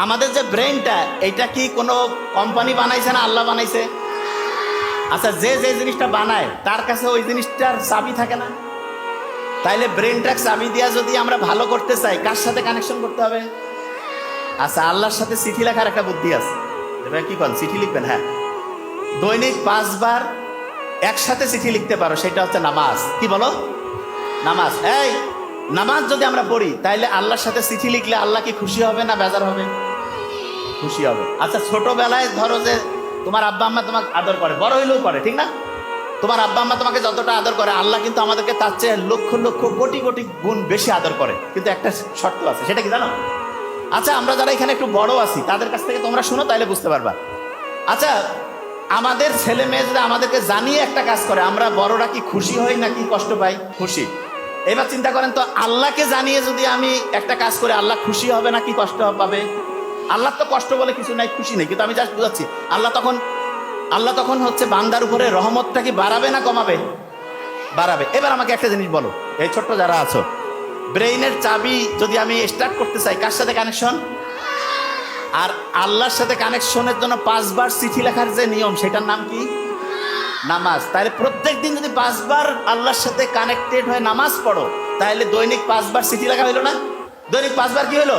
আমাদের যে ব্রেনটা, এটা কি কোনো কোম্পানি বানাইছে না আল্লাহ বানাইছে? আচ্ছা, যে যে জিনিসটা বানায় তার কাছে ওই জিনিসটার চাবি থাকে না? তাইলে ব্রেনটাকে চাবি দিয়া যদি আমরা ভালো করতে চাই, কার সাথে কানেকশন করতে হবে? আচ্ছা, আল্লাহর সাথে চিঠি লেখার একটা বুদ্ধি আছে। এবার কি করেন, চিঠি লিখবেন? হ্যাঁ, দৈনিক 5 বার একসাথে চিঠি লিখতে পারো, সেটা হচ্ছে নামাজ। কি বলো? নামাজ। এই নামাজ যদি আমরা পড়ি, তাইলে আল্লাহর সাথে চিঠি লিখলে আল্লাহ কি খুশি হবে না বেজার হবে? খুশি হবে। আচ্ছা, ছোটবেলায় ধরো যে তোমার আব্বা আম্মা তোমাকে আদর করে, বড় হইলেও করে, ঠিক না? তোমার আব্বা আম্মা তোমাকে যতটা আদর করে, আল্লাহ কিন্তু আমাদেরকে তার চেয়ে লক্ষ লক্ষ কোটি কোটি গুণ বেশি আদর করে। কিন্তু একটা শর্ত আছে, সেটা কি জানো? আচ্ছা, আমরা যারা এখানে একটু বড় আছি তাদের কাছ থেকে তোমরা শোনো, তাইলে বুঝতে পারবা। আচ্ছা, আমাদের ছেলে মেয়ে যদি আমাদেরকে জানিয়ে একটা কাজ করে, আমরা বড়রা কি খুশি হই নাকি কষ্ট পাই? খুশি। এবার চিন্তা করেন তো, আল্লাহকে জানিয়ে যদি আমি একটা কাজ করে, আল্লাহ খুশি হবে নাকি কষ্ট পাবে? আল্লাহ তো কষ্ট বলে কিছু নাই, খুশি নেই। কিন্তু আমি জাস্ট বুঝাচ্ছি, আল্লাহ তখন হচ্ছে বান্দার উপরে রহমতটা কি বাড়াবে না কমাবে? বাড়াবে। এবার আমাকে একটা জিনিস বলো, এই ছোট্ট যারা আছো, ব্রেইনের চাবি যদি আমি স্টার্ট করতে চাই, কার সাথে কানেকশন? আর আল্লাহর সাথে কানেকশনের জন্য 5 বার চিঠি লেখার যে নিয়ম, সেটার নাম কি? নামাজ। তাহলে প্রত্যেক দিন যদি 5 বার আল্লাহর সাথে কানেক্টেড হয়ে নামাজ পড়ো, তাহলে দৈনিক 5 বার চিঠি লেখা হইলো না? দৈনিক 5 বার কি হলো?